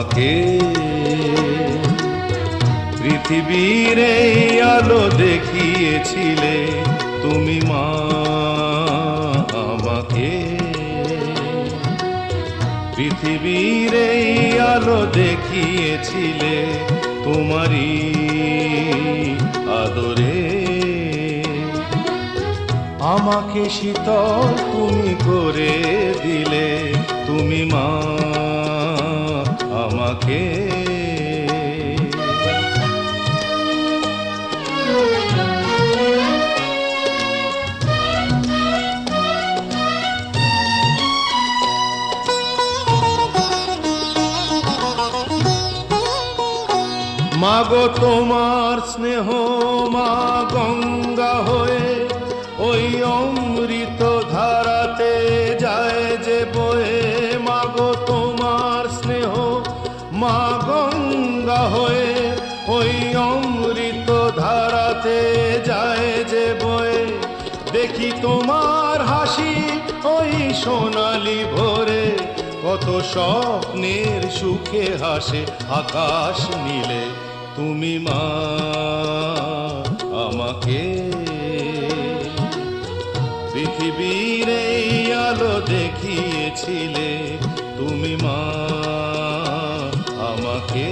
আমাকে পৃথিবীর এই আলো দেখিয়েছিলে তুমি মা আমাকে পৃথিবীর এই আলো দেখিয়েছিলে তোমারই আদরে আমাকে শীতল তুমি করে দিলে তুমি মা আমাকে মাগো তোমার স্নেহ মা গঙ্গা হয়ে ওই অমৃত ধারাতে যায় যে বয়ে মাগো তোমার স্নেহ মা গঙ্গা হয়ে ওই অমৃত ধারাতে যায় যে বয়ে দেখি তোমার হাসি ওই সোনালি ভোরে কত স্বপ্নের সুখে হাসে আকাশ নীলে তুমি মা আমাকে পৃথিবীর এই আলো দেখিয়েছিলে তুমি মা আমাকে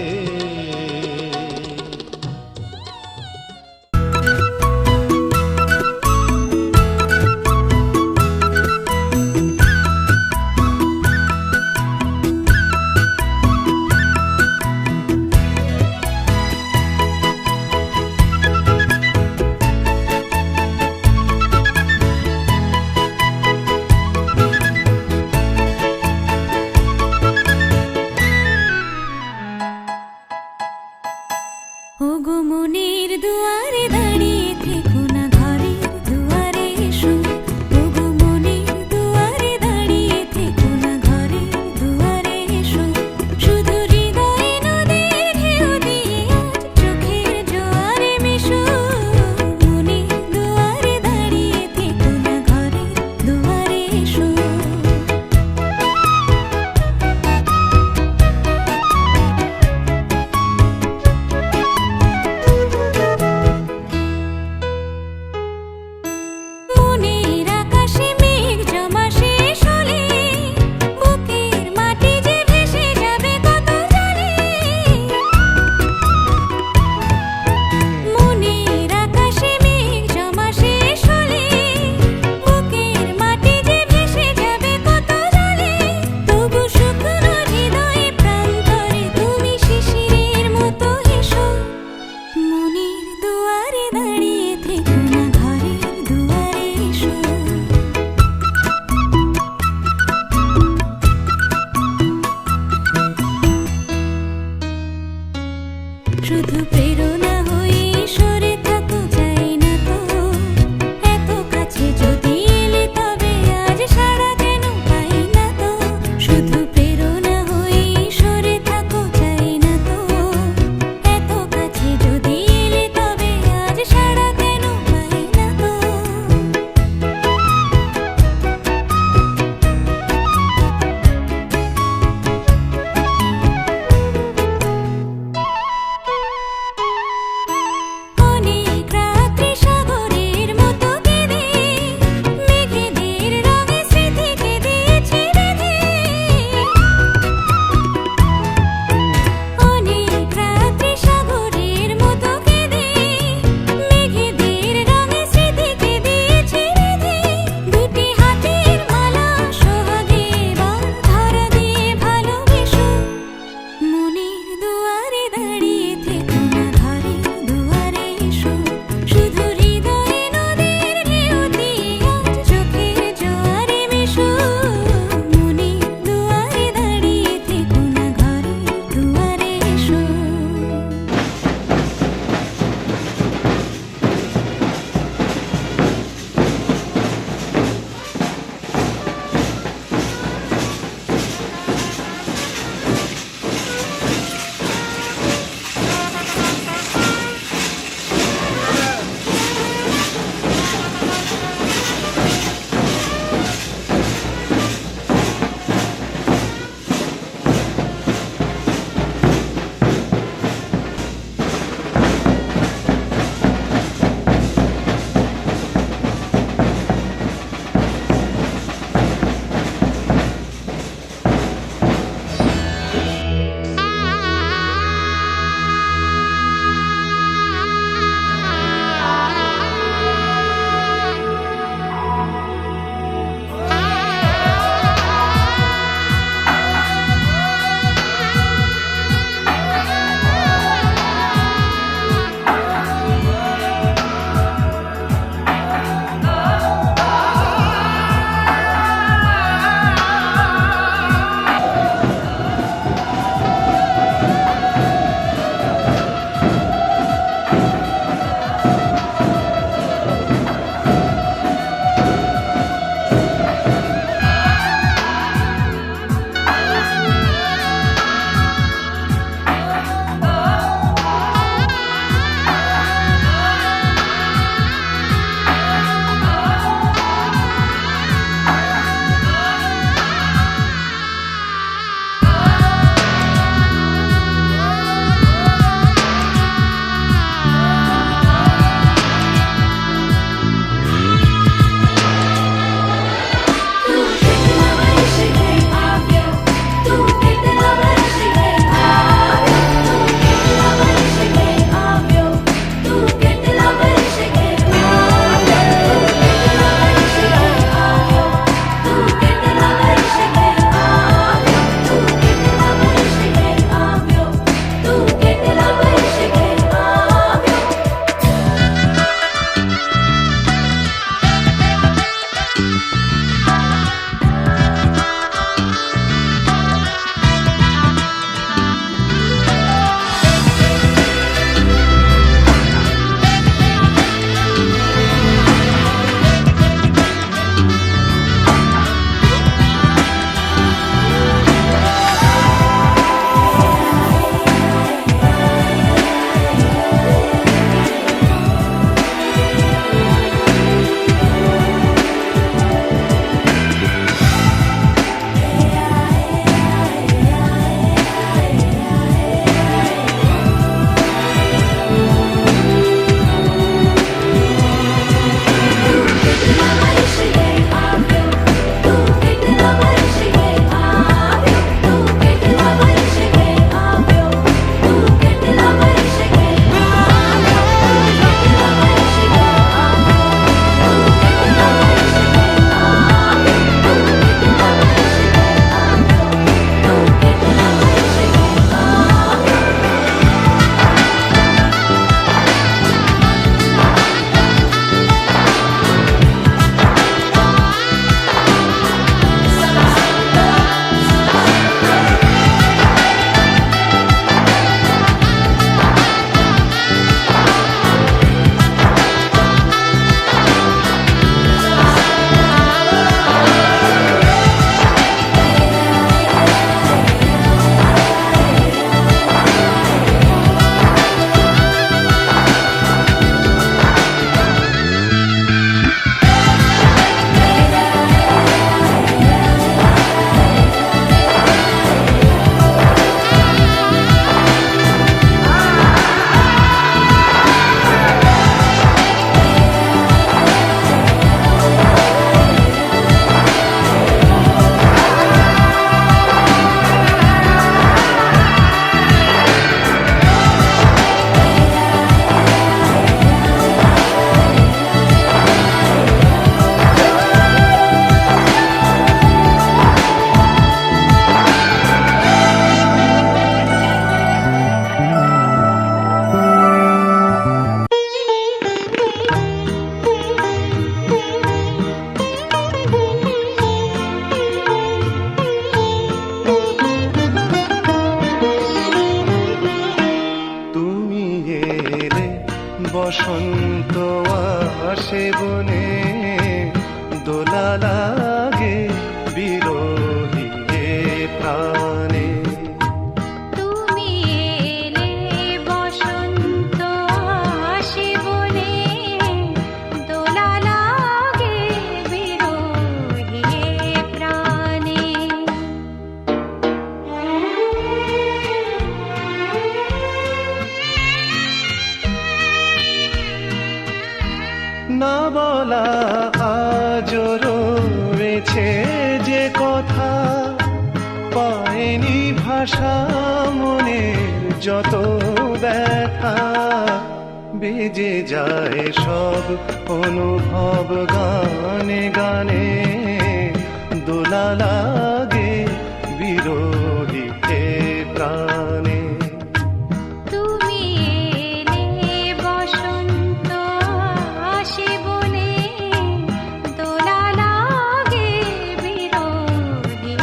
বসন্ত আসে বনে, দোলা লাগে বিরহী এ প্রাণে। তুমি এলে বসন্ত আসে বনে, দোলা লাগে বিরহী এ প্রাণে। না বলা আজও রয়েছে যে কথা, পায়নি ভাষা মনের যত ব্যথা। বেজে যায় সব অনুভব গানে গানে, দোলা লাগে বিরহী এ প্রাণে। তুমি এলে বসন্ত আসে বনে, দোলা লাগে বিরহী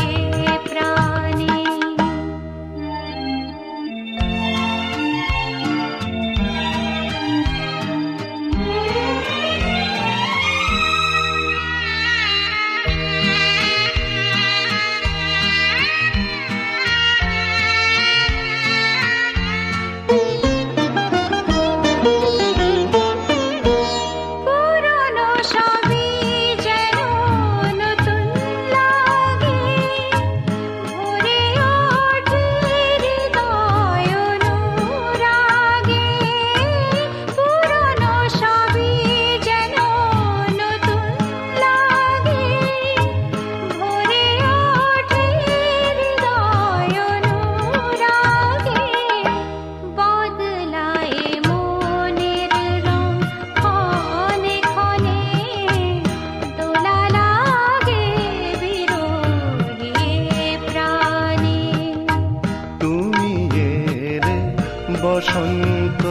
এ প্রাণে। পুরনো সবই যেন নতুন লাগে, ভরে ওঠে হৃদয় অনুরাগে। পুরনো সবই যেন নতুন লাগে, ভরে ওঠে হৃদয় অনুরাগে। বদলায় মনের রং ক্ষণে ক্ষণে, দোলা লাগে বিরহী এ প্রাণে। তুমি এলে বসন্ত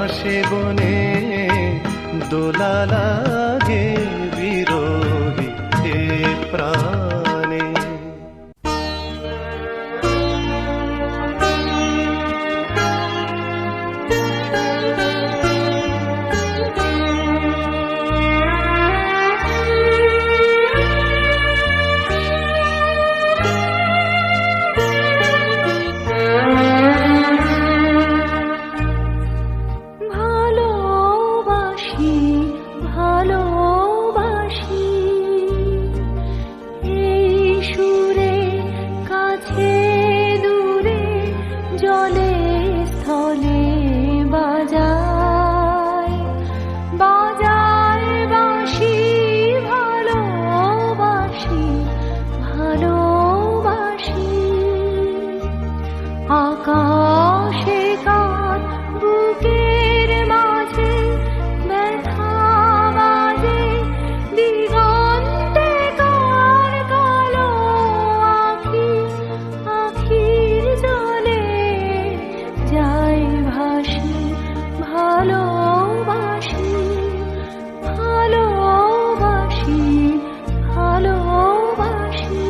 আসে বনে, দোলা লাগে বিরহী এ প্রাণে। ভালোবাসি ভালোবাসি, এই সুরে কাছে দূরে জলে স্থলে বাজায় বাজায় বাঁশি। ভালোবাসি ভালোবাসি, আকাশে কার বুকের মাঝে ব্যথা বাজে, দিগন্তে কার কালো আখি, আখির জলে যায় ভাসি। ভালোবাসি ভালোবাসি ভালোবাসি।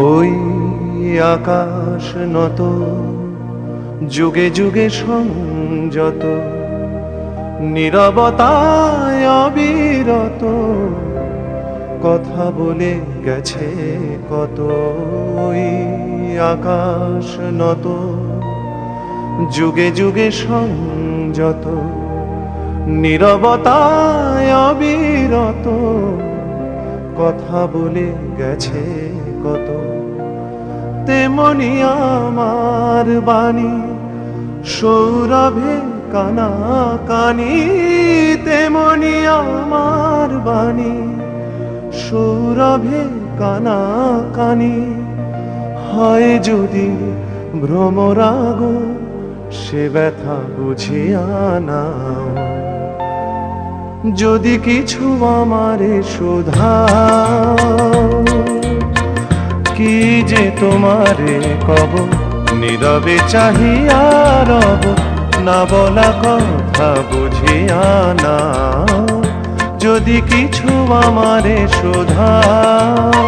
ওই আকাশ নত, যুগে যুগে সংযত, নীরবতায় অবিরত, কথা বলে গেছে কত। ওই আকাশ নত, যুগে যুগে সংযত, নীরবতায় অবিরত, কথা বলে গেছে কত। তেমনি আমার বাণী সৌরভে কানা কানি, তেমনি আমার বাণী সৌরভে কানা কানি। হয় যদি ভ্রমরাগ, সে ব্যথা বুঝিয়া নাও। যদি কিছু আমারে শোধাও, কি যে তোমারে কব, নীরবে চাহিয়া রব, না বলা কথা বুঝিয়া নাও। যদি কিছু আমারে শোধাও,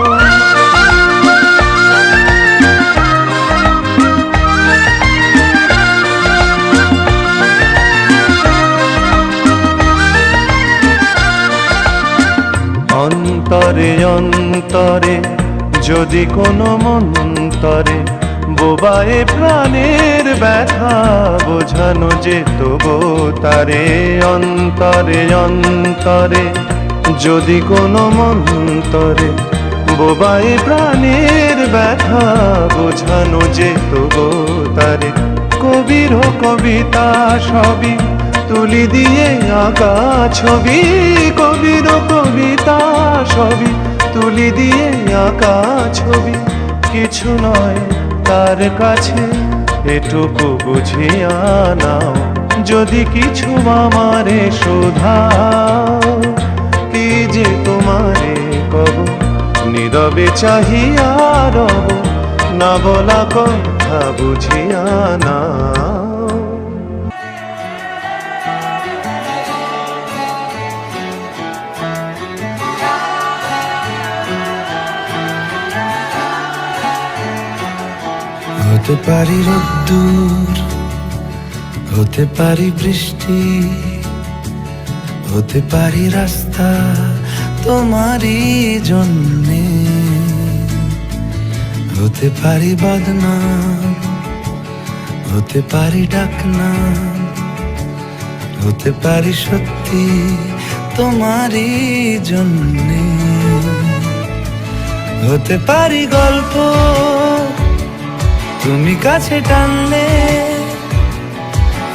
অন্তরে অন্তরে যদি কোনো মন্তরে বোবায়ে প্রাণের ব্যথা বোঝানো যেত গো তারে। অন্তরে অন্তরে যদি কোনো মন্তরে বোবায়ে প্রাণের ব্যথা বোঝানো যেত গো তারে। কবির কবিতা সবই তুলি দিয়ে আঁকা ছবি, কবির কবিতা সবই তুলি দিয়ে আঁকা ছবি। কিছু নয় তার কাছে এটুকু বুঝিয়া নাও। যদি কিছু আমারে শোধাও, কি যে তোমারে কব, নীরবে চাহিয়া রব, না বলা কথা বুঝিয়া নাও। হতে পারি রোদ্দুর, হতে পারি বৃষ্টি, হতে পারি রাস্তা তোমারই জন্যে, হতে পারি বদনাম, হতে পারি ডাকনাম, হতে পারি সত্যি তোমারই জন্যে, হতে পারি গল্প তুমি কাছে টানলে,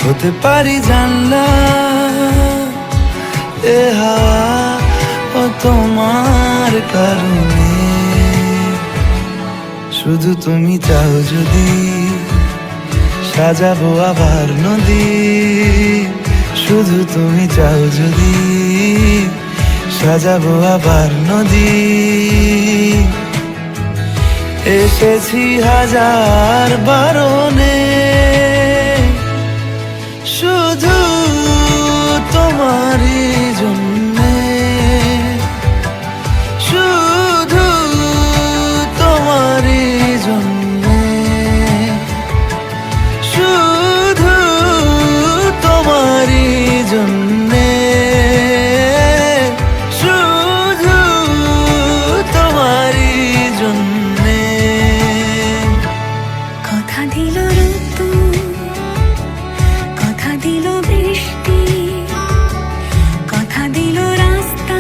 হতে পারি জানলা এ হাওয়া ও তোমার কারণে। শুধু তুমি চাও যদি সাজাবো আবার নদী, শুধু তুমি চাও যদি সাজাবো আবার নদী। এসেছি হাজার বারণে, শুধু তোমারই জন্যে, শুধু তোমারই জন্যে, শুধু তোমারই জন্যে, শুধু তোমারই জন্যে। কথা দিল ঋতু, কথা দিল বৃষ্টি, কথা দিল রাস্তা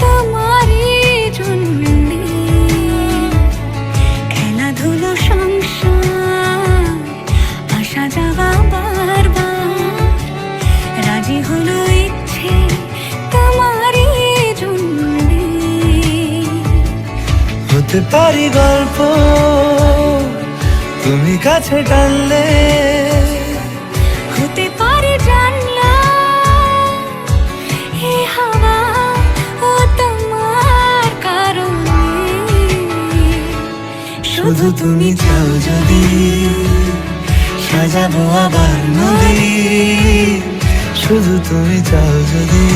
তোমারই জন্যে। খেলাধুলো সংসার আসা যাওয়া বারবার, রাজি হলো ইচ্ছে তোমারই জন্যে। হতে পারি গল্প তুমি কাছে টানলে, হতে পারে জানলা এ হাওয়া ও তোমার কারণে। শুধু তুমি চাও যদি সাজাবো আবার নদী, শুধু তুমি চাও যদি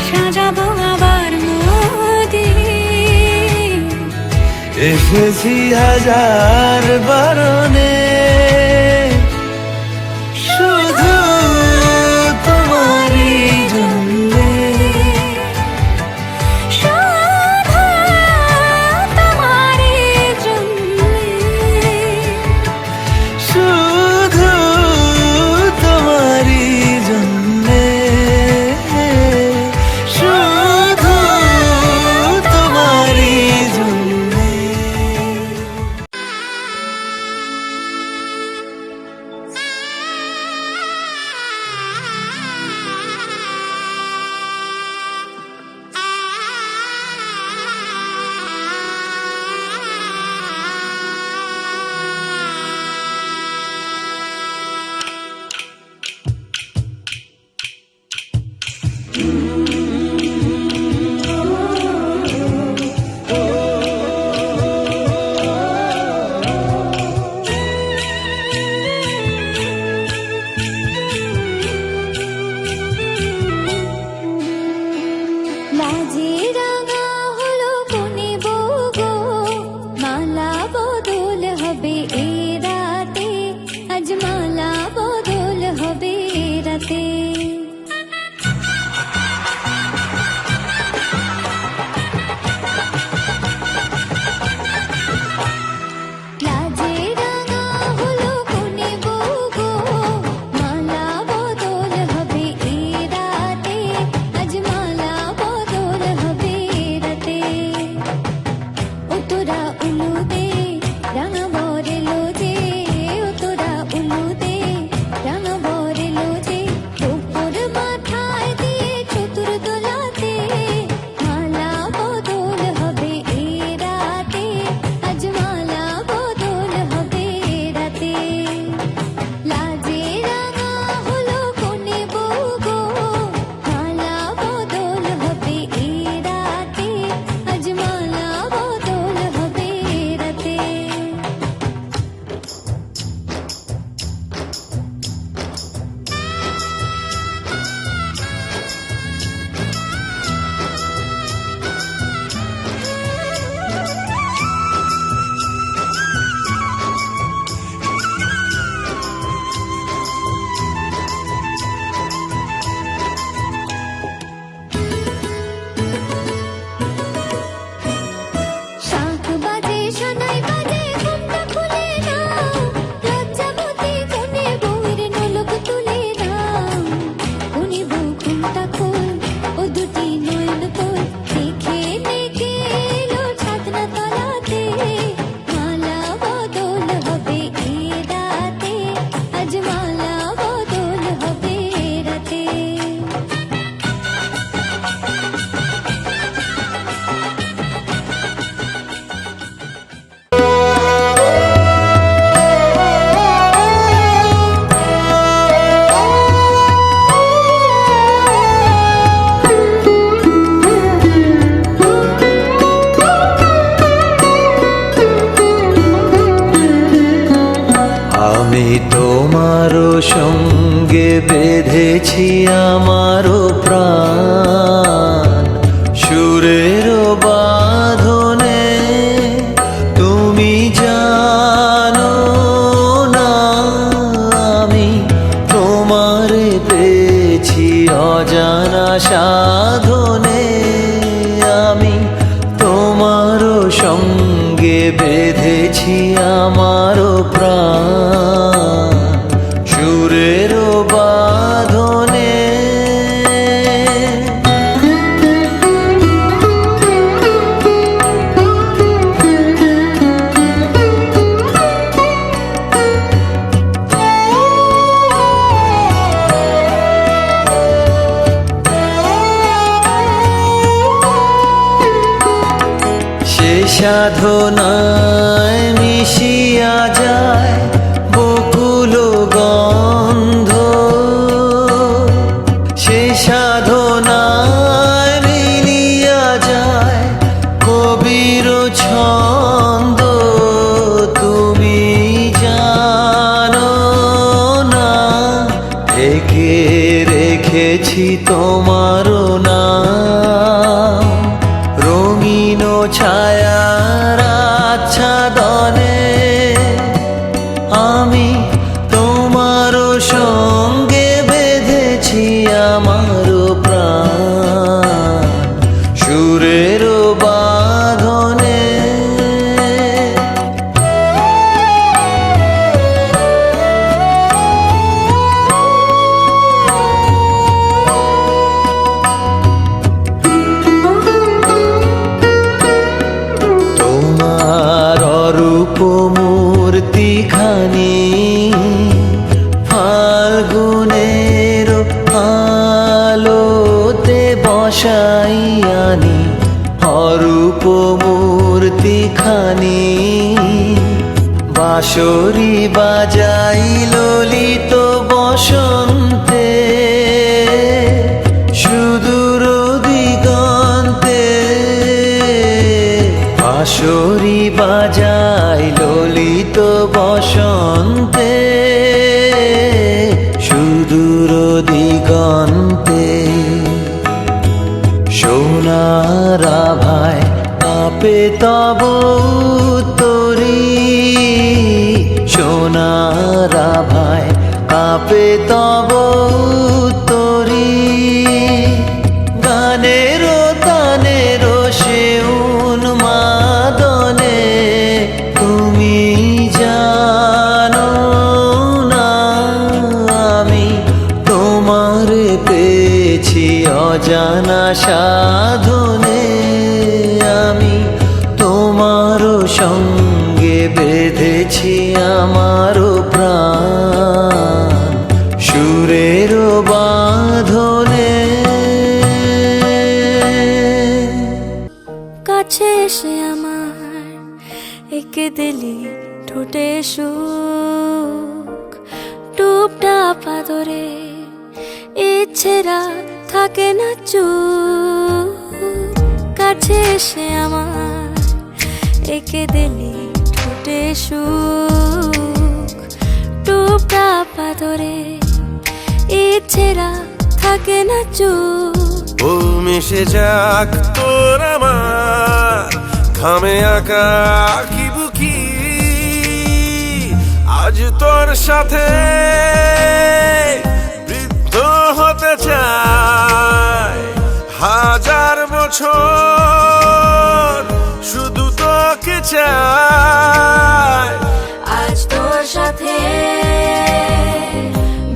সাজাবো আবার নদী। এসেছি হাজার বারণে, শুধু তোমারই জন্যে। শুধু তোমারই জন্যে, শুধু তোমারই জন্যে, শুধু তোমারই জন্যে। লাজে রাঙা হলো কোনে বউ গো, মালা বদল হবে এ রাতে, আজ মালা বদল হবে এ রাতে। লাজে রাঙা হলো কোনে বউ গো, মালা বদল হবে এ রাতে, আজ মালা বদল হবে এ রাতে। ও তোরা উলুদে রাঙা বরেলো যে, ও তোরা উলুদে রাঙা বরেলো যে, টোপর মাথায় দিয়ে চতুর দোলাতে, মালা বদল হবে এ রাতে, আজ মালা বদল হবে এ রাতে। লাজে রাঙা হলো কোনে বউ গো, মালা বদল হবে এ রাতে, আজ মালা বদল হবে এ রাতে। শাঁখ বাজে শোনাই বাজে ঘুমটা খুলে নাও, লজ্জাবতী কোনে বউয়ের নোলক তুলে নাও। কোনে বউ ঘুমটা খোল, ও দুটি নয়ন তোল, দেখে নেকে এলো ছাদনা তলাতে, মালা বদল হবে এ রাতে, আজ মালা বদল হবে এ রাতে। আমি তোমারও সঙ্গে বেঁধেছি আমারও প্রাণ, সুরের বাঁধনে তুমি জানো না, আমি তোমারে পেয়েছি অজানা সাধনে। আমি তোমারও সঙ্গে বেঁধেছি আমারও প্রাণ, সুরের বাঁধনে। সে সাধনায় মিশিয়া যায় বকুল গন্ধ, সে সাধনায় মিলিয়া যায় কবির ছন্দ। তুমি জানো না, ঢেকে রেখেছি তোমার নাম, রঙিন ছায়া রাত মূর্তিখানি বাঁশরি বাজাই ললিত বসন্তে সুদূর দিগন্তে বাঁশরি বাজাই ললিত বসন্তে সুদূর দিগন্তে সোনার আভায় কাঁপে তব তরি সোনার আভায় কাঁপে তব তরি গানের তানের সে উন্মাদনে তুমি জানো না আমি তোমার পেয়েছি অজানা সাধনে আমি তোমারও সঙ্গে বেঁধেছি আমারও প্রাণ সুরের বাঁধনে কাছে এসে আমার একে দিলি ঠোঁটে সুখ টুপটা পাদরে ইচ্ছেরা থাকে না চুপ কাছে এসে আমার একে দিলি ঠোঁটে সুখ টুপটা পাদরে ইচ্ছেরা থাকে না চুপ ও মিশে যাক তোর আমার ঘামে আঁকা কি বুকি আজ তোর সাথে বৃদ্ধ হতে চাই হাজার বছর শুধু তোকে চাই আজ তোর সাথে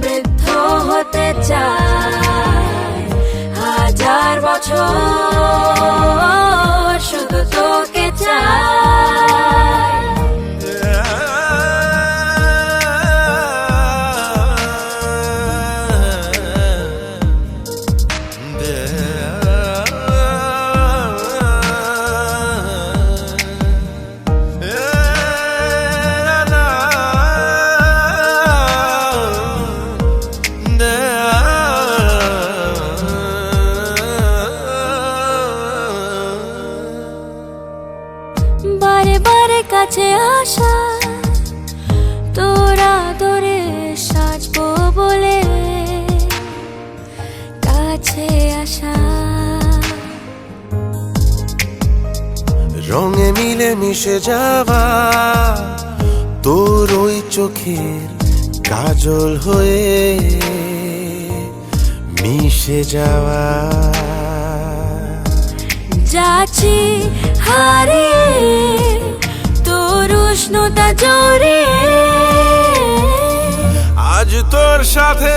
বৃদ্ধ হতে চাই হাজার বছর শুধু তোকে চাই বারে বারে কাছে আসা তোরা ধরে সাজবো বলে কাছে আসা রঙে মিলে মিশে যাওয়া তোর ওই চোখের কাজল হয়ে মিশে যাওয়া যাচ্ছি হারিয়ে তোর উষ্ণতা জড়িয়ে আজ তোর সাথে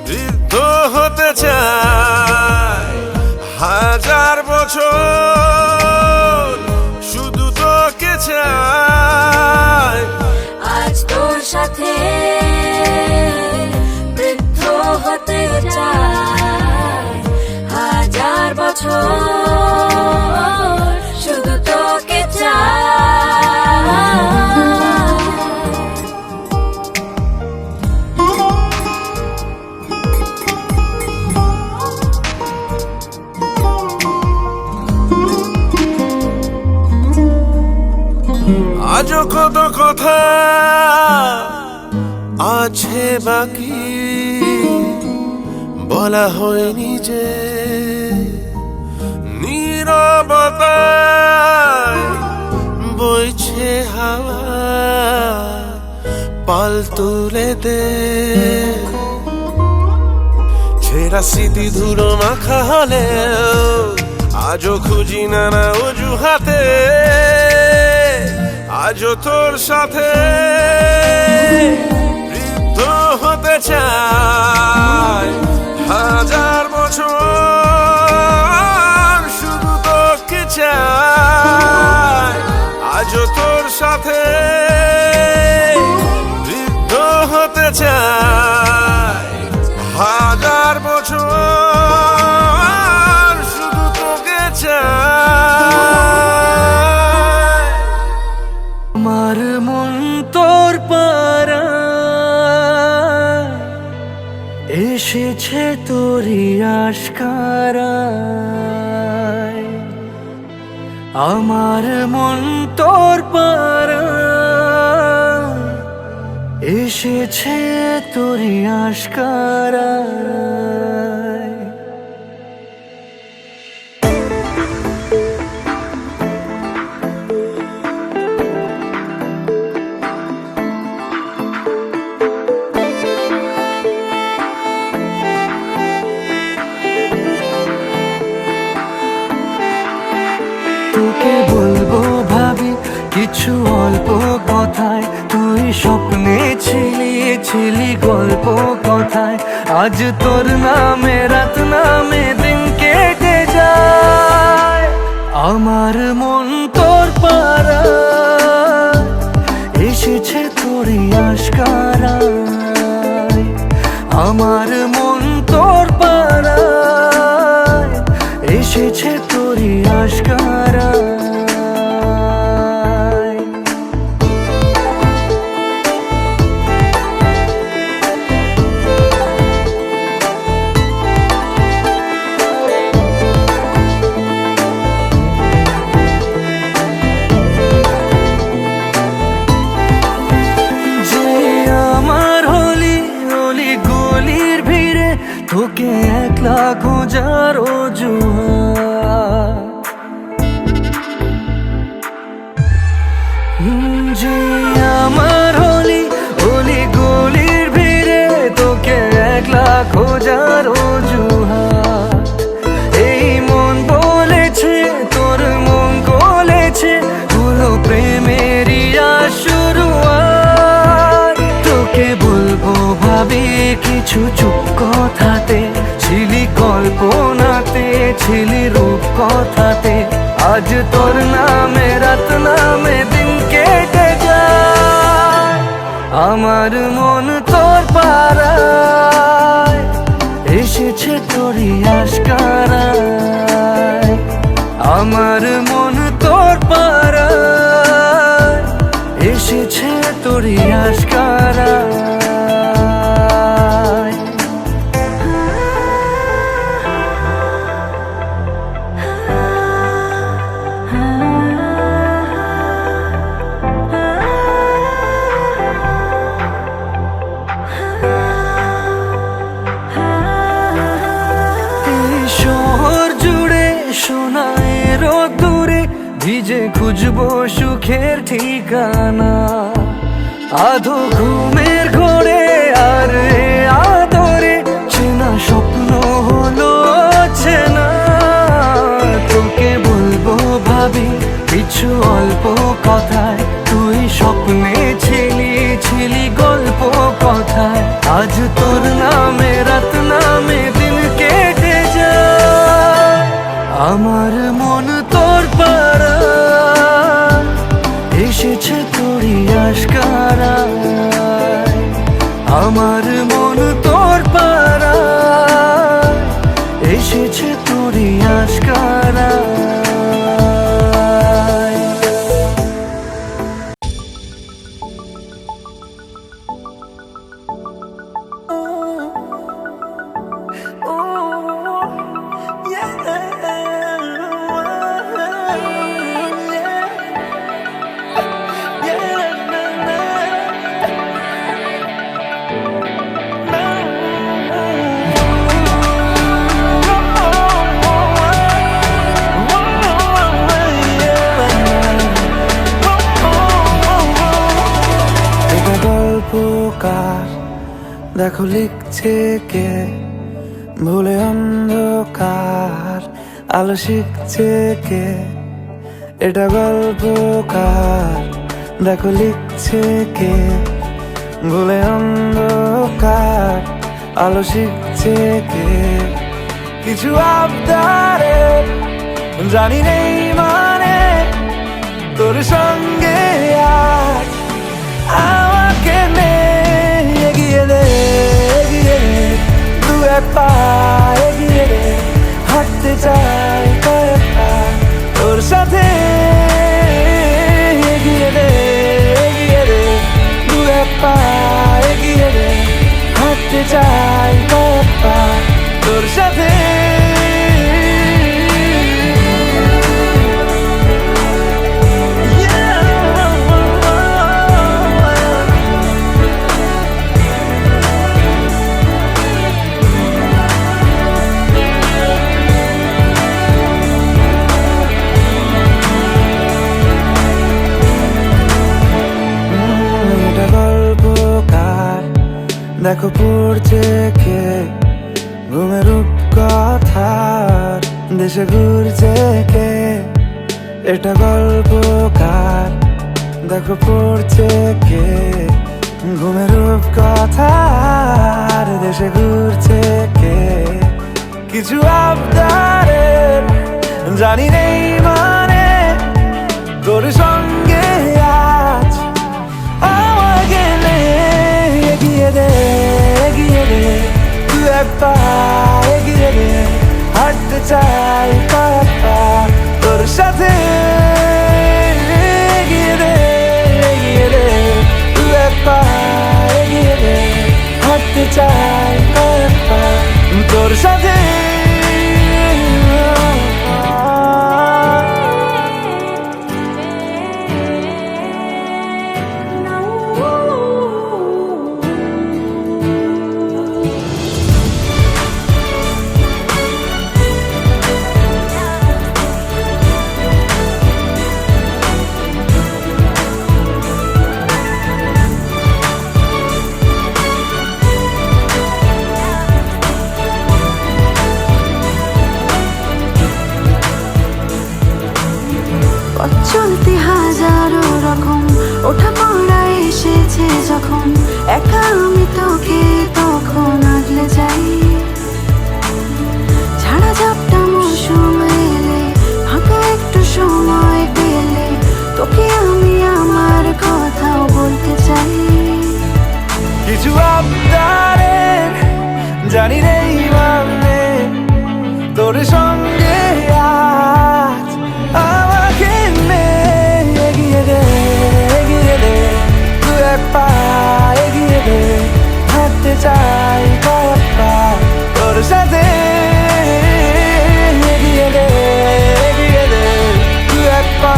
বৃদ্ধ হতে চাই হাজার বছর শুধু তোকে চাই আজ তোর সাথে বৃদ্ধ হতে চাই হাজার বছর শুধু তোকে চাই আজও কত কথা আছে বাকি বলা হয়নি যে নীরবতায় বইছে হাওয়া পাল তুলে দে ছেঁড়া স্মৃতি ধুলো মাখা হলেও আজও খুঁজি নানা অজুহাতে আজও তোর সাথে বৃদ্ধ হতে চাই হাজার বছর শুধু তোকে চাই আজও তোর সাথে বৃদ্ধ হতে চাই হাজার বছর শুধু তোকে চাই এসেছে তোরই আশকারায়, আমার মন তোর পাড়ায় এসেছে তোরই আশকারায়। তোকে বলবো ভাবি কিছু অল্প কথায়, তুই স্বপ্নে ছিলি গল্প কথায়। আজ তোর নামে রাত নামে দিন কেটে যায়, আমার মন তোর পাড়ায় এসেছে তোরই আশকারায়, আমার মন তোর পাড়ায় এসেছে তোরই আশকারায়। যে আমার হলি অলি গলির ভিড়ে তোকে একলা খোঁজার অজুহাত, যে আমার হলি অলি গলির ভিড়ে তোকে একলা খোঁজার অজুহাত। এই মন বলেছে তোর মন গলেছে, হলো প্রেমেরই শুরুয়াত। তোকে বলবো ভাবি কিছু চুপ কথাতে, ছিলি কল্পনাতে ছিলি রূপ কথাতে। আজ তোর নামে রাত নামে দিন কেটে যায়, আমার মন তোর পাড়ায় এসেছে তোরই আশকারায়, আমার মন তোর পাড়ায় এসেছে তোরই আশকারায়। শহর জুড়ে সোনায় রোদ্দুরে ভিজে খুঁজবো সুখের ঠিকানা, আধো ঘুমের ঘোরে আর এ আদরে চেনা স্বপ্ন হলো চেনা। তোকে বলবো ভাবি কিছু অল্প কথায়, তুই স্বপ্নে ছিলি গল্প কথায়। আজ তোর নামে রাত নামে দিন কেটে যায়, আমার মন তোর পাড়ায় এসেছে তোরই আশকারায়, আমার মন তোর পাড়ায় এসেছে তোরই আশকারায়। দেখো লিখছে কে ভুলে অন্ধকার, আলো শিখছে কে এটা গল্পকার। দেখো লিখছে কে ভুলে অন্ধকার, আলো শিখছে কে কিছু আবদারে জানি নেই মানে তোর সঙ্গে আজ আমাকে এগিয়ে দে দু এক পা এগিয়ে দে, হাঁটতে চাই কয়েক পা তোর সাথে এগিয়ে দে দু এক পা এগিয়ে দে, হাঁটতে চাই কয়েক পা। তোর সাথে দেখো পড়ছে কে ঘুমের রূপকথার দেশে ঘুরছে কে এটা গল্পকার দেখো পড়ছে কে ঘুমের রূপকথার দেশে ঘুরছে কে কিছু আবদারের জানি নেই মানে তোর সঙ্গে আজ আমাকে নে এগিয়ে দে তুই এক পা এগিয়ে দে হাঁটতে চাই কয়েক পা তোর সাথে এগিয়ে দে তুই এক পা এগিয়ে দে হাঁটতে চাই কয়েক পা তোর সাথে চলতে হাজারো রকম ওঠা পড়া এসেছে যখন একা আমি তোকে তখন আগলে যাই ঝাড়া ঝাপটা মৌসুম এলে ফাঁকা একটু সময় পেলে তোকে আমি আমার কথাও বলতে চাই কিছু আবদারের জানি নেই মানে তোর সঙ্গে আজ আমাকে নে এগিয়ে দে তুই এক পা এগিয়ে দে হাঁটতে চাই কয়েক পা তোর সাথে এগিয়ে দে তুই এক পা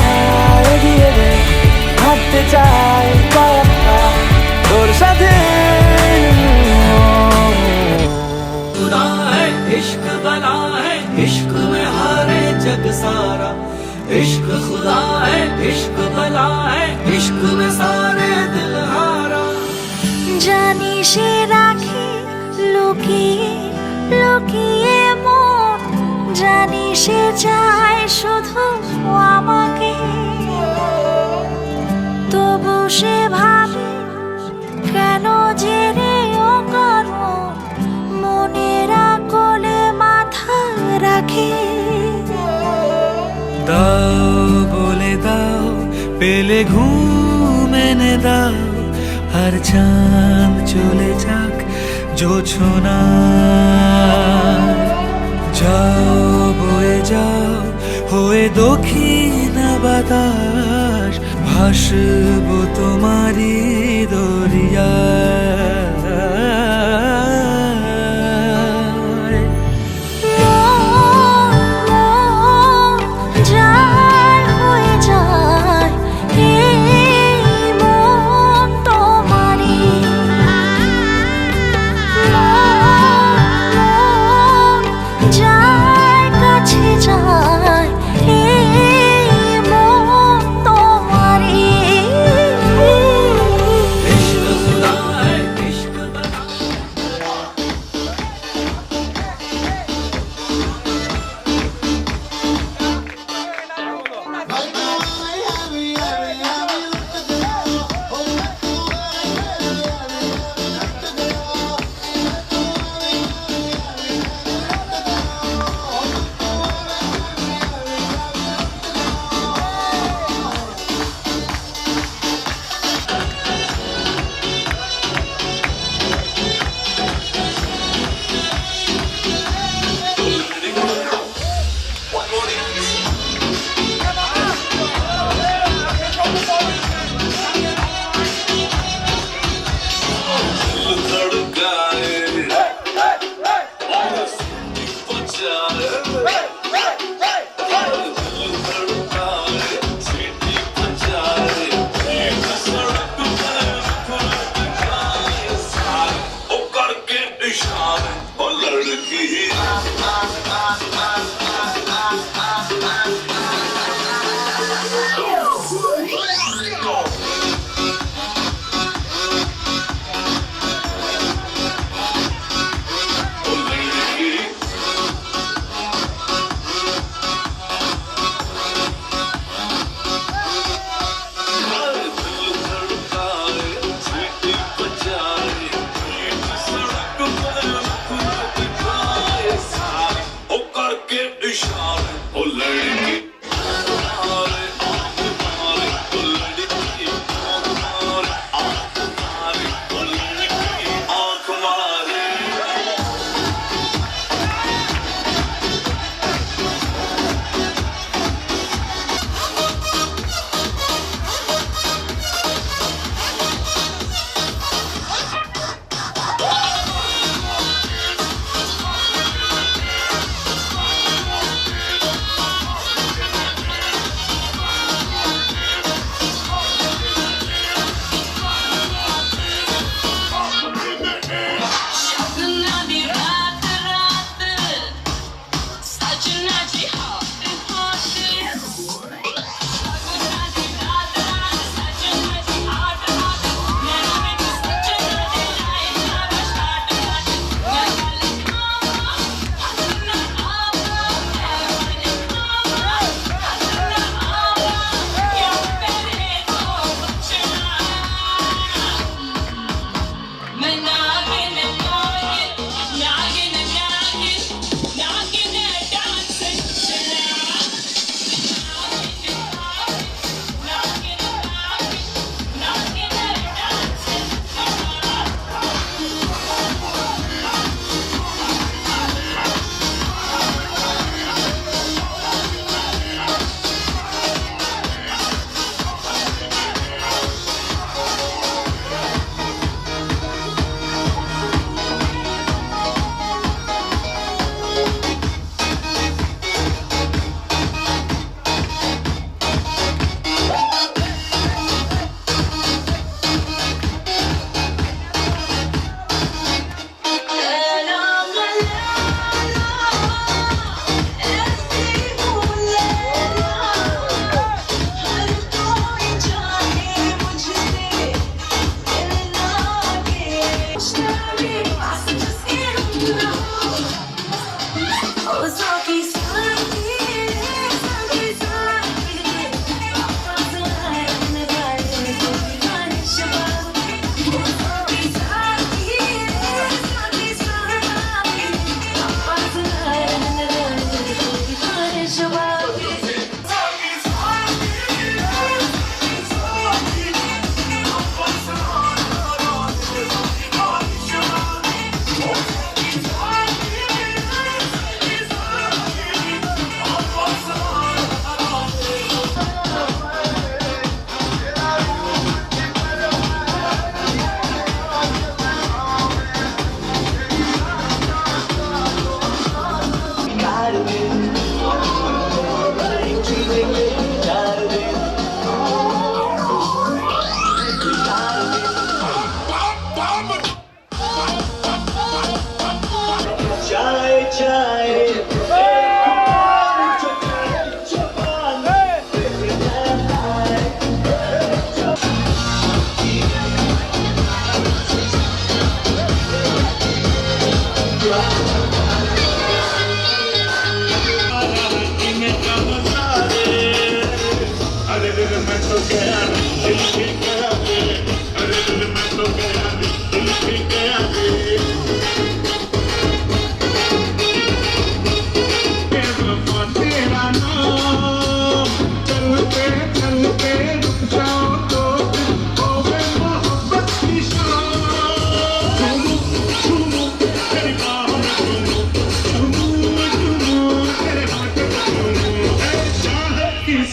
এগিয়ে দে হাঁটতে চাই কয়েক পা তোর সাথে खुदा है इश्क बना है इश्क में हारे जग सारा इश्क खुदा है इश्क बना है इश्क में सारे दिल हारा জানি সে রাখি লুকিয়ে লুকিয়ে মন জানি সে চায় শুধু আমাকে তবু সে ভাবে কেন যে রে ও করো মনের কোলে মাথা রাখে দাও বলে দাও পেলে ঘুম এনে দাও আর চাঁদ চলে যাক জোছনা যাও বয়ে যাও হয়ে দক্ষিণ বাতাস ভাসবো তোমারি দরিয়া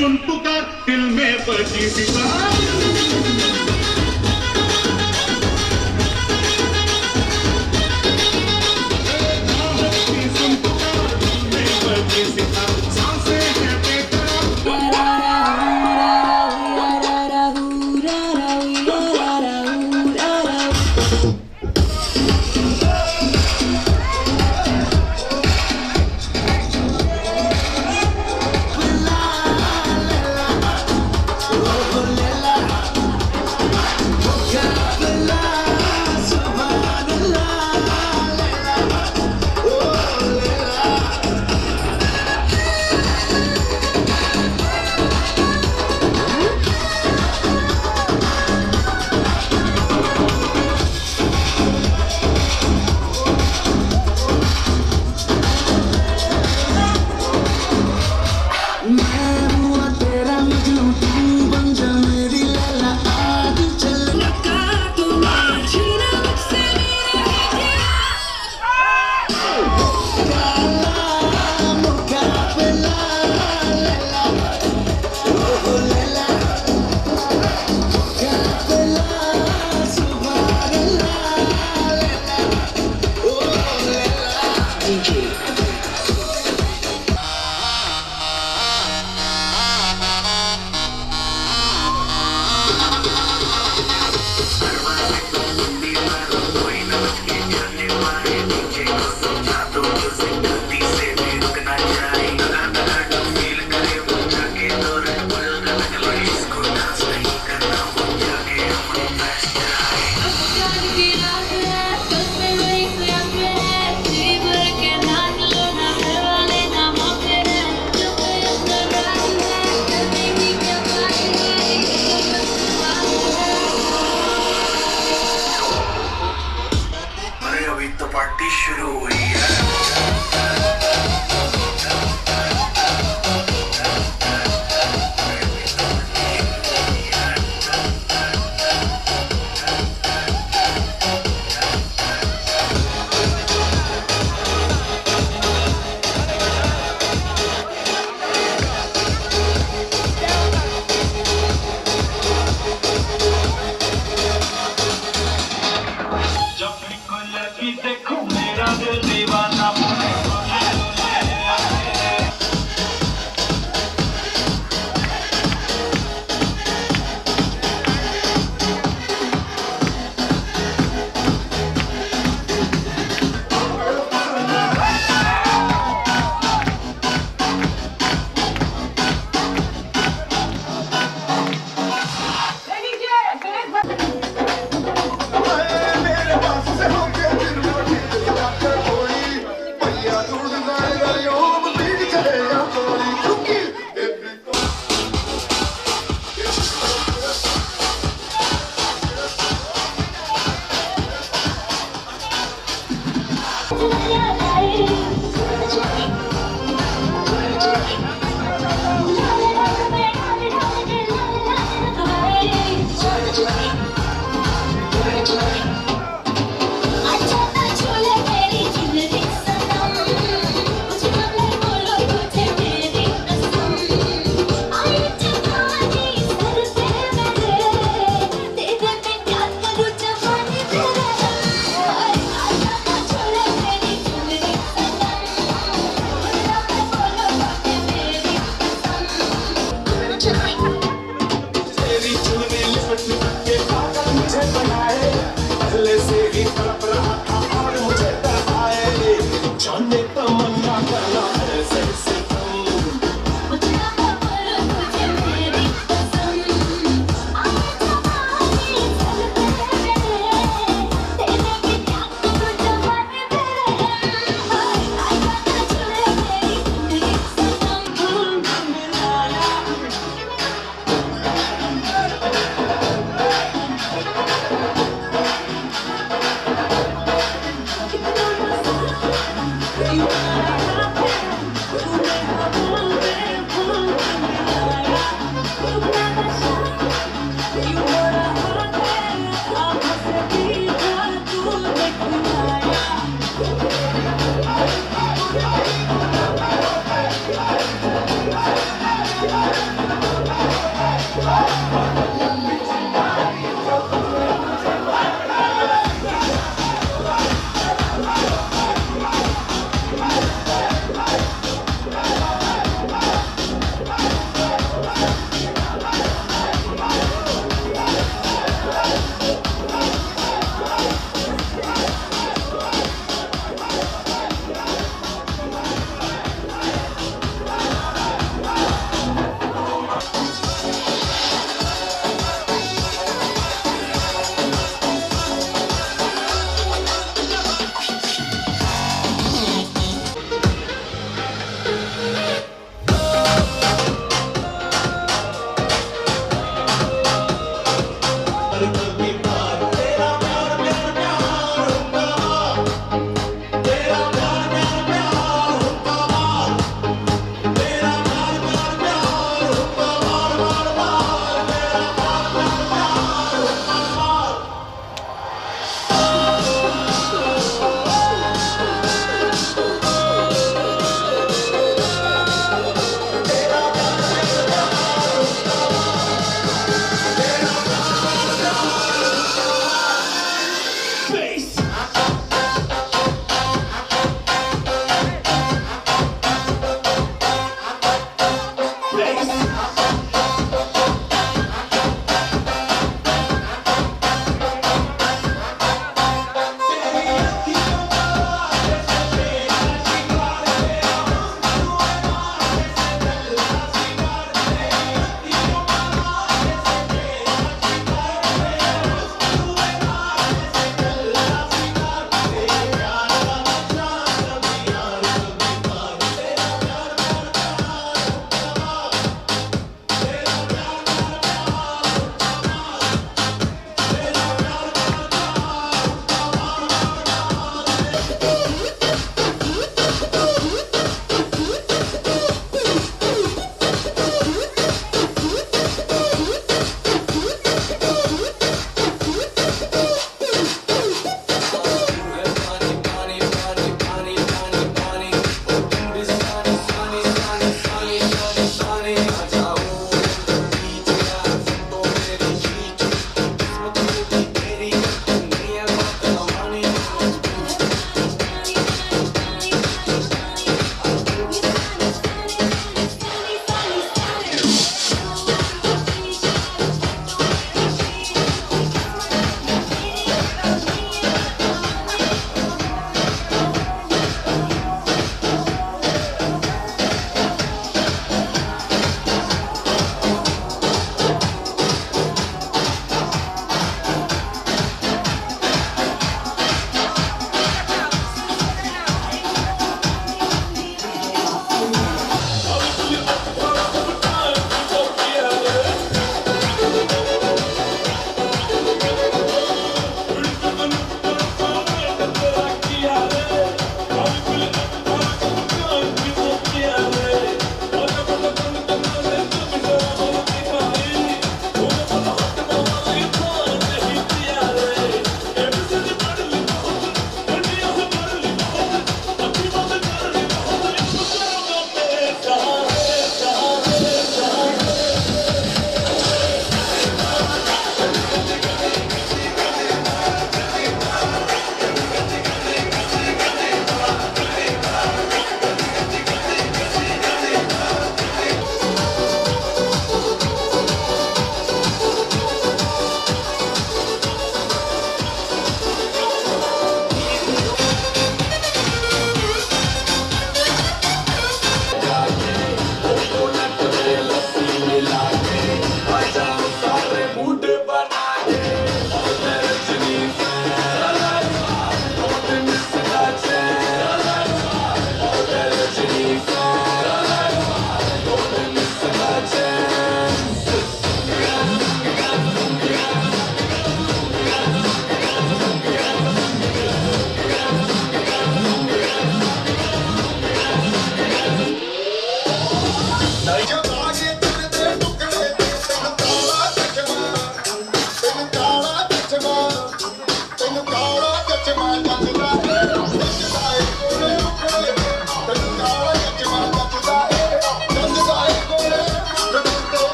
सुन पुकार दिल में बजी सितार तेरी चुनरी लिपट के पागल मुझे बनाए पहले से ही तड़प रहा था और मुझे तड़पाए जाने तमन्ना करना है सही से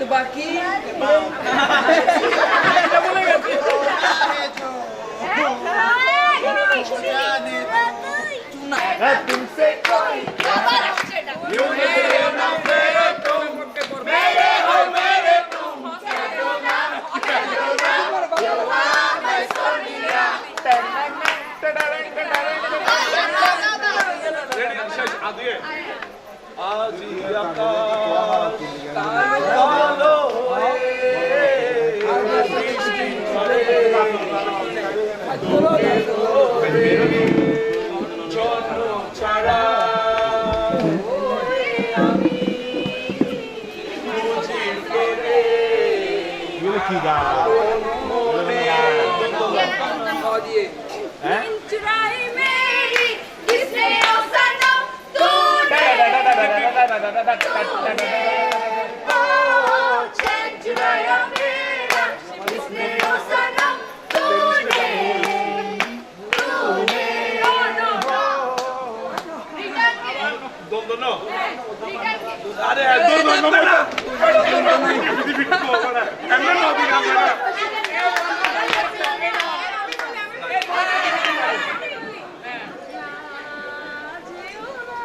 বাকি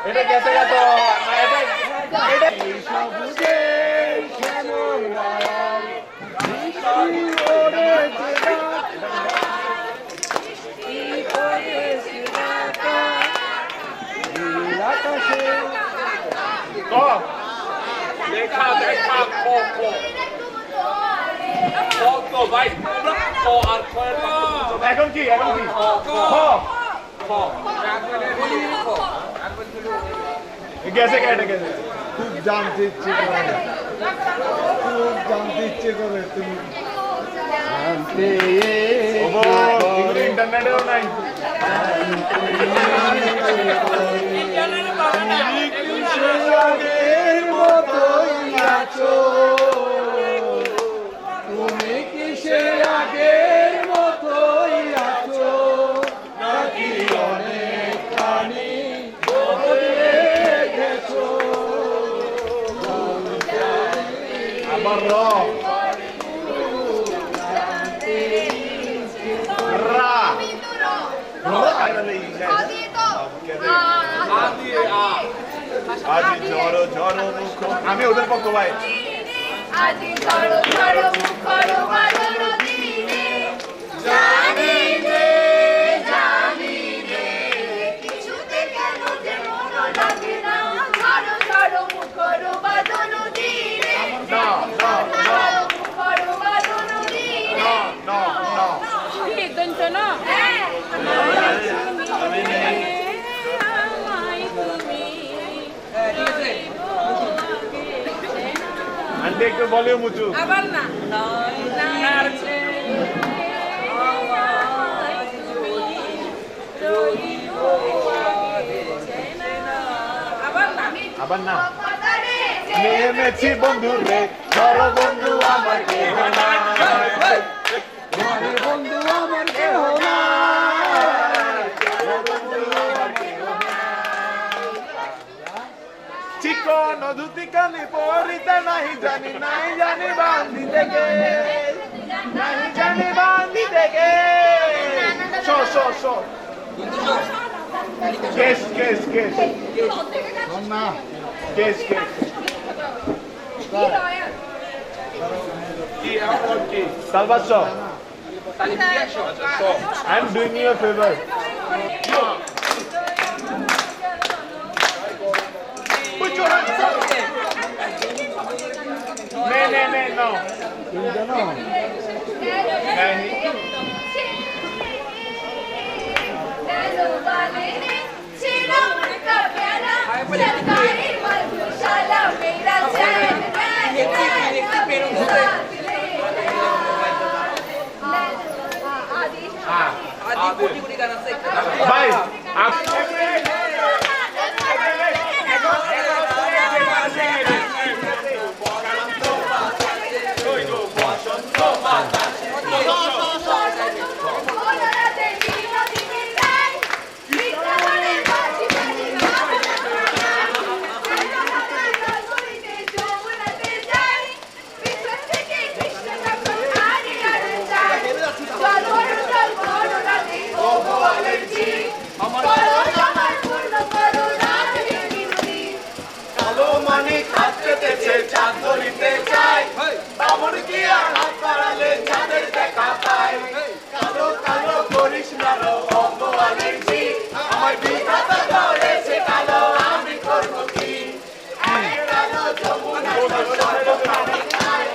এটা গেছে গেছে দেখা দেখা তো ভাই তো আর এখন কি এখন কি গেছে কেটে গেছে খুব জানতে ইচ্ছে করে খুব জানতে ইচ্ছে করে তুমি জানতে ইন্টারনেটেও নাই আগের মতোই আছো তুমি কি সে আগের মতোই আছো নাকি অনেকখানি বদলে গেছো আবার রা আজি ঝড়ো ঝড়ো মুখ আমি ওদের পক্ষ ভাই আজি ঝড়ো ঝড়ো মুখর বাদল দিনে জানি রে কিছুতে কেন যে মন লাগে না ঝড়ো ঝড়ো মুখর বাদল দিনে মুখর বাদল দিনে ঠিক দন্ত না আন্টি একটু ভলিউম উঁচু আবার না আবার না নেমেছি বন্ধু রে ধর বন্ধু আমার কেহ না বন্ধু আমার কেহ না চিকন ধুতি কানি পরিতে নাহি জানি বান্ধিতে গে নাহি জানি বান্ধিতে গে শো কেস না case Salvatore, I'm doing you a favor. Put your hands up. No. Bye. চাঁদ ধরিতে চাই বামন কি আর হাত বাড়ালে চাঁদের দেখা পায় কালো কালো করিস না রো অপমানের জি আমায় বিধাতা করেছে কালো আমি করবো কি আরে কালো যমুনা পানি খায়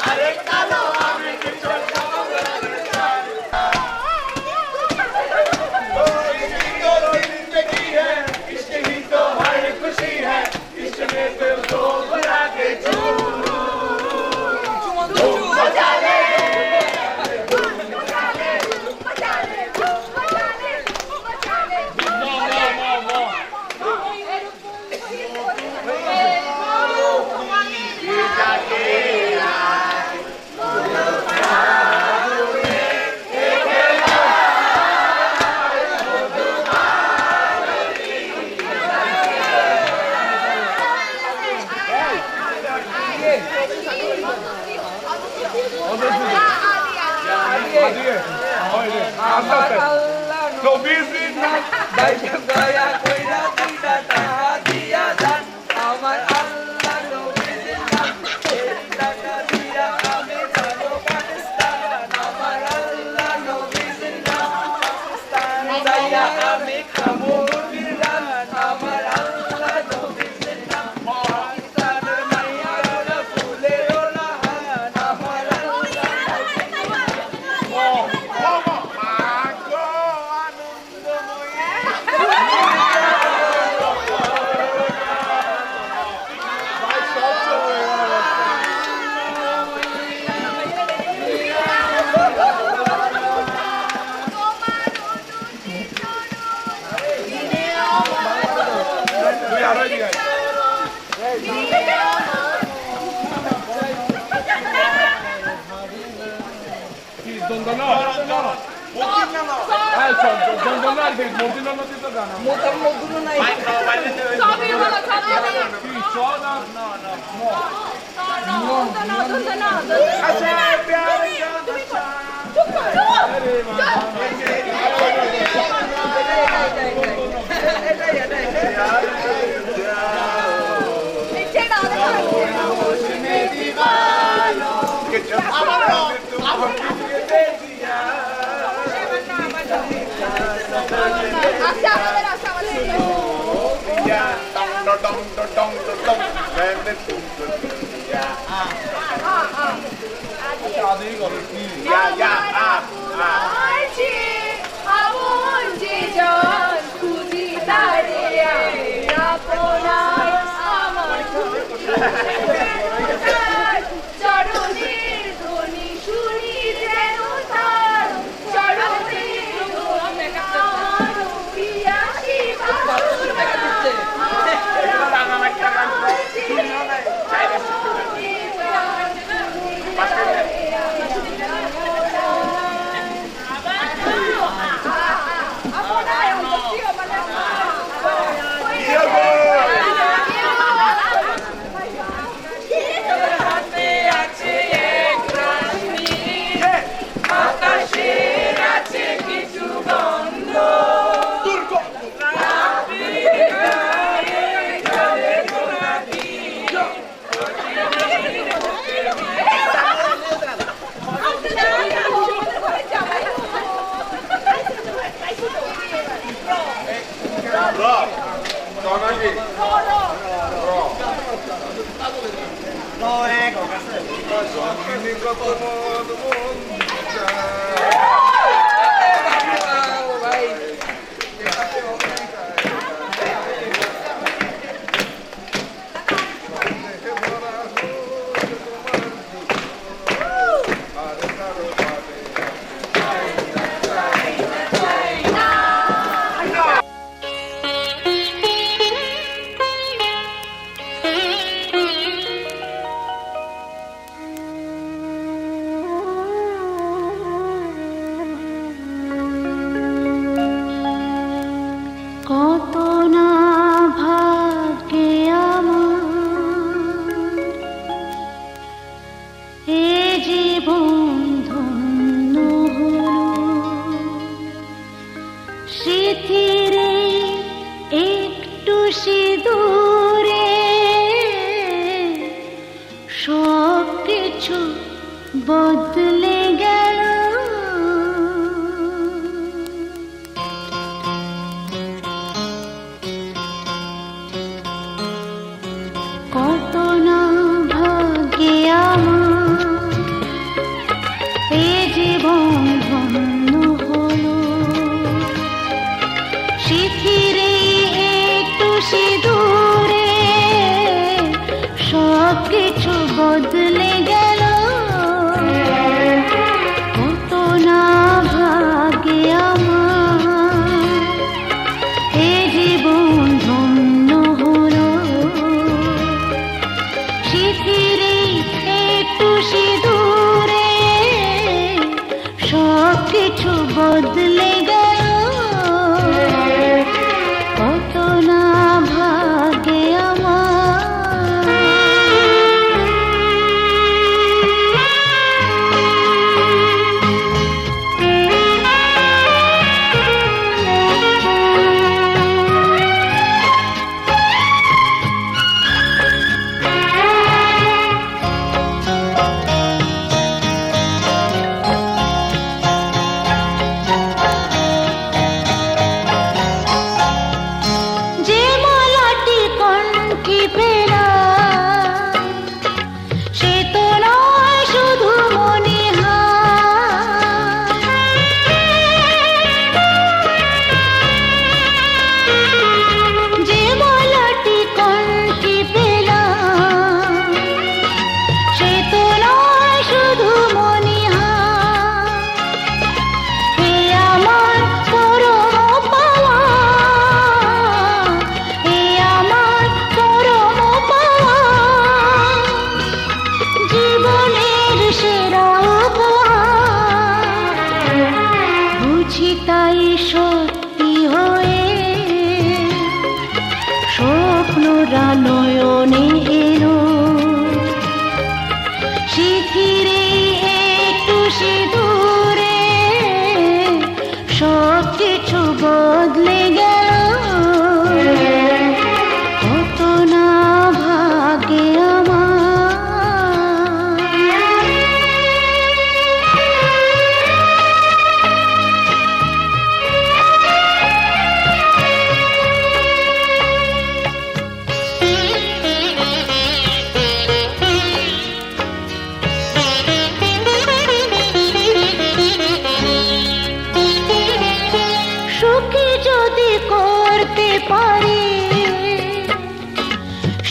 আরে কালো আমি কিছু সমুদ্রে চাই इसके ही तो हर खुशी है इसमें दिल को बुला के झूम बजा ले No business না বাইকে গয়া কইরা দুইটা টাকা দিয়া যান আমার আল্লাহ নবীর নাম এই টাকা দিয়া আমি যাবো পাকিস্তান আমার আল্লাহ নবীর নাম পাকিস্তান যাইয়া আমি খাবো মুরগির ডাল আমার আল্লাহ নবীর নাম পাকিস্তানের মাইয়ারা ফুলে ওলাহান আমার আল্লাহ বদলে গেল কত না ভাগ্যে আমার এ জীবন ধন্য হলো শিথিরে একটু সিঁদুরে সব কিছু বদলে গেল কত না ভাগ্যে আমার এ জীবন ধন্য হলো শিথিরে একটু সিঁদুরে সব কিছু বদলে গেল কত না ভাগ্যে যে মালাটি কণ্ঠে পেলা সে তো নয় শুধু মনে যে মালাটি কণ্ঠে পেলা সে তো নয় শুধু মনে হে আমার পরম পাওয়া হে আমার পরম পাওয়া জীবনের সেরা বুঝি তাই সত্যি হয়ে স্বপ্নরা নয়নে এলো শিথিরে একটু সিঁদুরে সব কিছু বদলে গেল কত না ভাগ্যে আমার সুখী যদি করতে পারি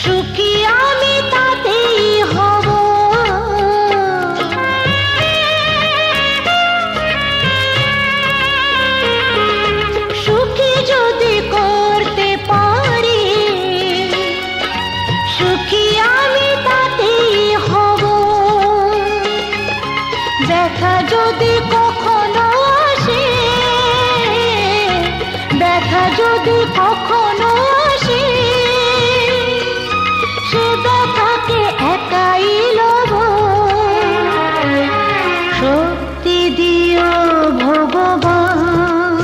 সুখী আমি তাতেই হব সুখী যদি করতে পারি সুখী আমি তাতেই হব দেখা যদি কখনো আসে দেখা যদি কখনো আসে সে দেখাকে একাই লব শক্তি দিও ভগবান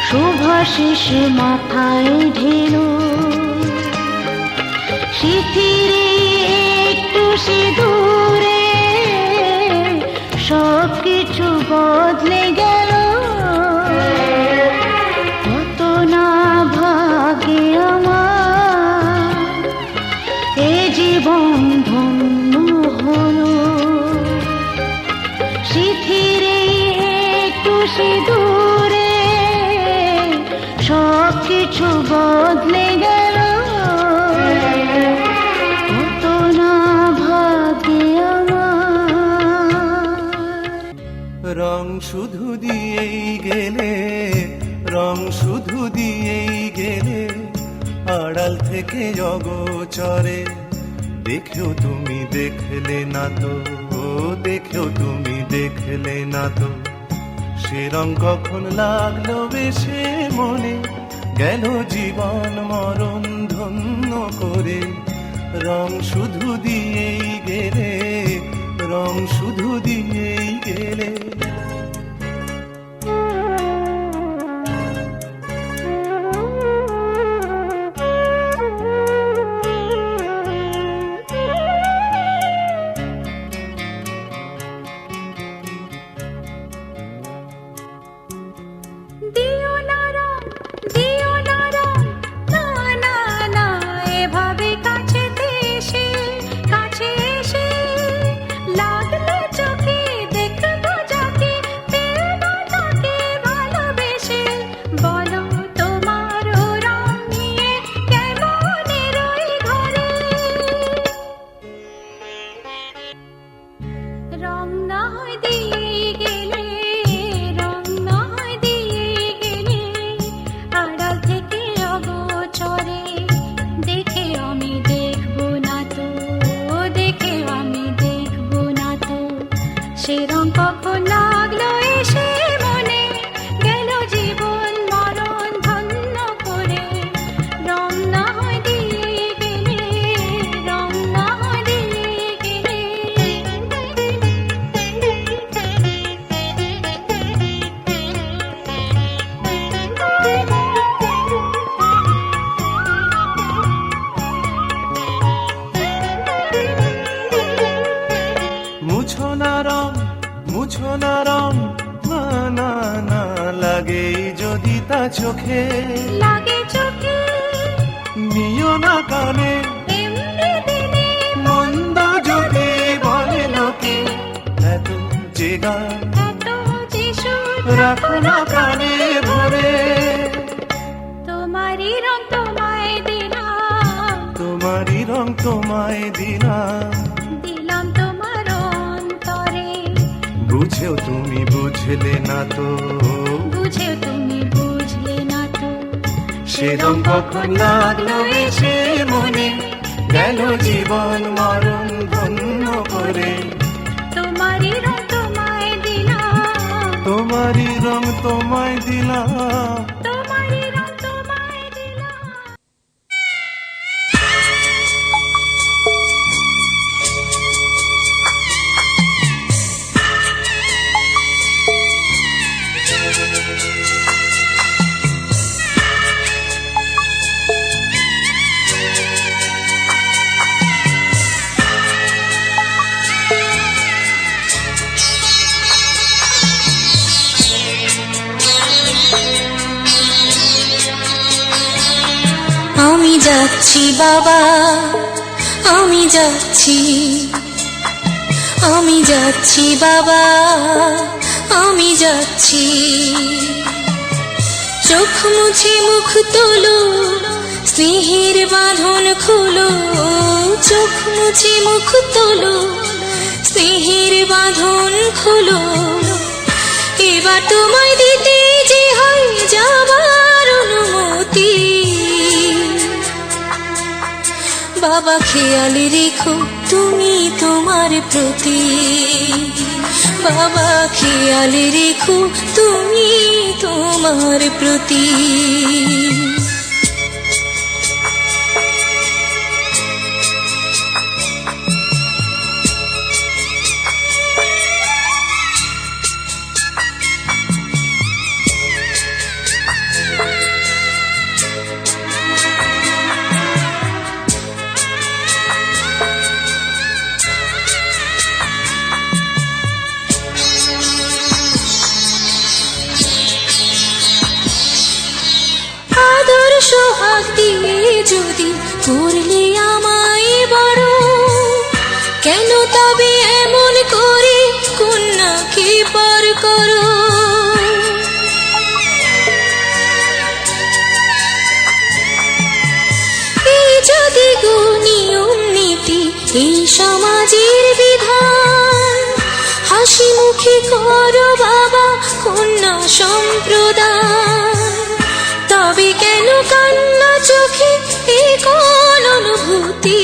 শুভাশিস মাথায় ঢেলো শিথিরে একটু সিঁদুরে সব কিছু বদলে গেল কত না ভাগ্যে আমার এ জীবন ধন্য হলো শিথিরে একটু সিঁদুরে সব কিছু বদলে গেল কত না ভাগ্যে আমার রং শুধু দিয়েই গেলে রং শুধু দিয়েই গেলে আড়াল থেকে অগোচরে দেখেও তুমি দেখলে না তো দেখেও তুমি দেখলে না তো সে রং কখন লাগলো বেশে মনে গেল জীবন মরণ ধন্য করে রং শুধু দিয়েই গেলে রং শুধু দিয়েই গেলে না রং, না না না লাগে যদি তা চোখে, লাগে চোখে নিও না কানে এমনি দিনে মন্দ যদি বলে লোকে, এত যে গান এত যে সুর রাখো না কানে ভরে। তোমারই রং তোমায় দিলাম, তোমারই রং তোমায় দিলাম, দিলাম তোমার অন্তরে। বুঝেও তুমি বুঝলে না তো, বুঝেও তুমি বুঝলে না তো, সে রং কখন লাগলো এসে মনে, গেল জীবন মরণ ধন্য করে। তোমারই রং তোমায় দিলাম, তোমারই রং তোমায় দিলাম। তোমারই রং তোমায় দিলাম। আমি যাচ্ছি বাবা, আমি যাচ্ছি, আমি যাচ্ছি বাবা, আমি যাচ্ছি। চোখ মুছে মুখ তোলো, স্নেহের বাঁধন খুলো, চোখ মুছে মুখ তোলো, স্নেহের বাঁধন খুলো। এবার তোমায় দিতে যে হয় যাবার অনুমতি, বাবা খেয়াল রেখো তুমি তোমার প্রতি, বাবা খেয়াল রেখো তুমি তোমার প্রতি। সোহাগ দিয়ে যদি করলে আমায় বড়, কেন তবে এমন করে কন্যাকে পর করো। এই যদি গো নিয়ম নীতি, এই সমাজের বিধান, হাসি মুখে করো বাবা কন্যা সম্প্রদান। তবে কেন কান্না চোখে এই কোন অনুভূতি,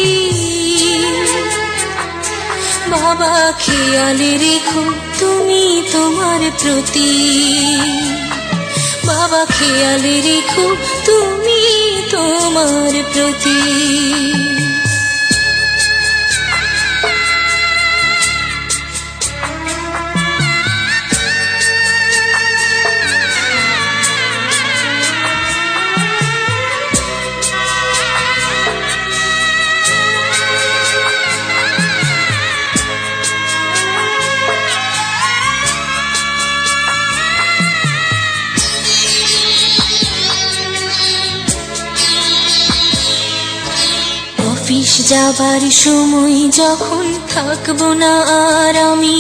বাবা খেয়াল রেখো তুমি তোমার প্রতি, বাবা খেয়াল রেখো তুমি তোমার প্রতি। অফিস যাবার সময় যখন থাকবো না আর আমি,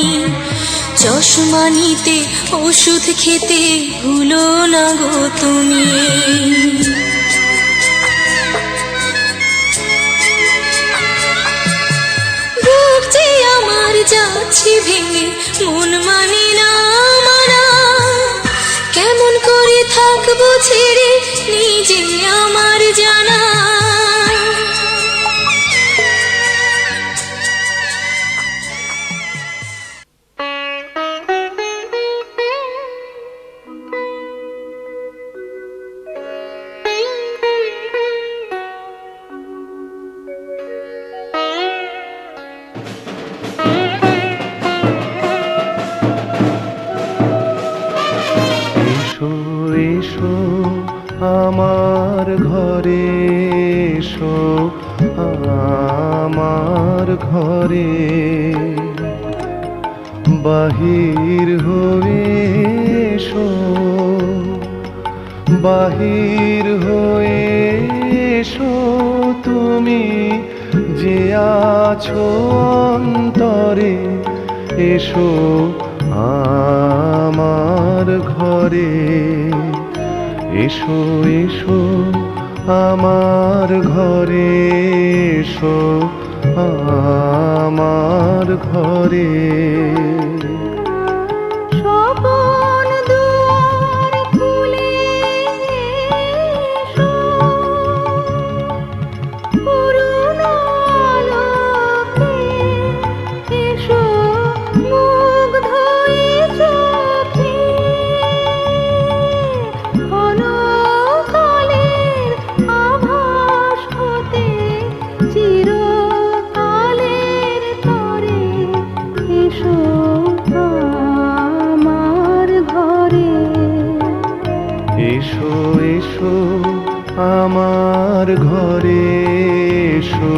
চশমা নিতে ওষুধ খেতে ভুলো না গো তুমি। বুক যে আমার যাচ্ছে ভেঙে, মন মানে না মানা, কেমন করে থাকবো ছেড়ে নিজে আমার জানা। এসো আমার ঘরে, এসো আমার ঘরে, বাহির হয়ে এসো, বাহির হয়ে এসো তুমি যে আছো অন্তরে, এসো আমার ঘরে, এসো এসো আমার ঘরে, এসো আমার ঘরে। স্বপন দুয়ার খুলে এসো, করুণ আলোকে এসো, মুগ্ধ এ চোখে ক্ষণকালের আভাস হতে চিরকালের তরে, এসো আমার ঘরে, এসো এসো আমার ঘরে, এসো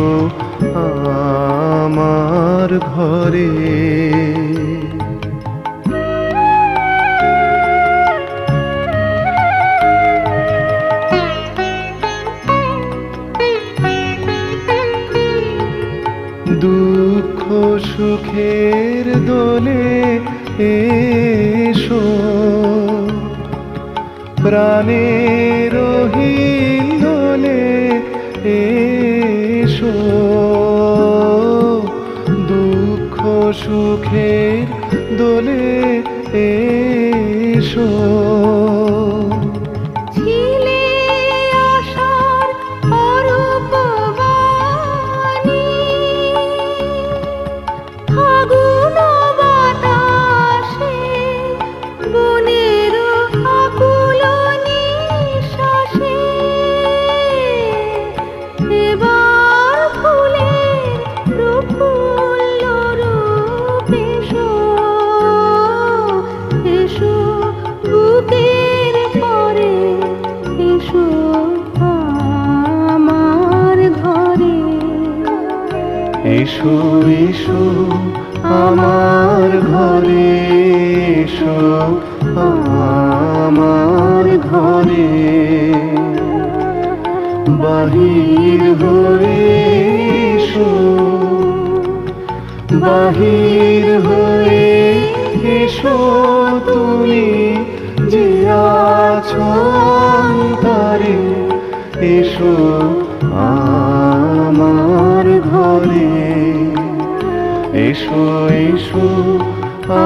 আমার ঘরে। দুঃখ সুখের দোলে এসো, প্রাণের হিন্দোলে এসো, দুঃখ সুখের দোলে এসো। ছিলে আশার অরূপ বাণী, ফাগুন বাতাসে বনের আকুল নিঃশ্বাসে, এবার ফুলের প্রফুল্ল রূপ এসো, এসো বুকের পরে, এসো আমার ঘরে, এসো এসো আমার ঘরে, এসো আমার ঘরে। বাহির হয়ে এসো, বাহির হয়ে এসো তুমি যে আছো অন্তরে, এসো আমার ঘরে, এসো এসো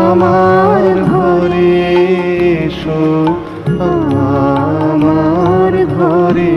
আমার ঘরে, এসো আমার ঘরে।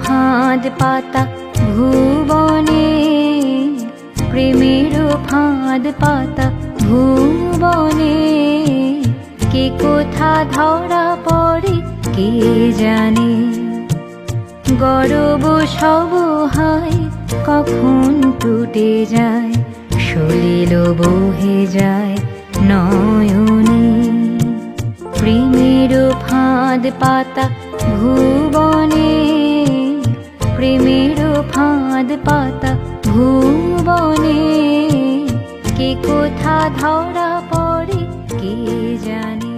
ফাঁদ পাতা ভুবনে, প্রেমের ফাঁদ পাতা ভুবনে, কে কোথা ধরা পড়ে কে জানে, গরব সব হয় কখন টুটে যায়, সলিল বহে যায় নয়নে, প্রেমের ফাঁদ পাতা ভুবনে, প্রেমের ফাঁদ পাতা ভুবনে, কে কোথা ধরা পড়ে কে জানে।